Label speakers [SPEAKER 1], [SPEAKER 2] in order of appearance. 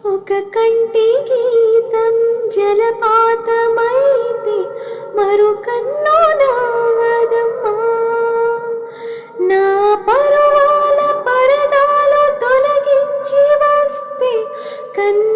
[SPEAKER 1] ఒక కంటి గీతం జలపాతమైతే మరు కన్ను నవ్వదమ్మా. నా పరువాల పరదాలు తొలగించి వస్తే కన్ను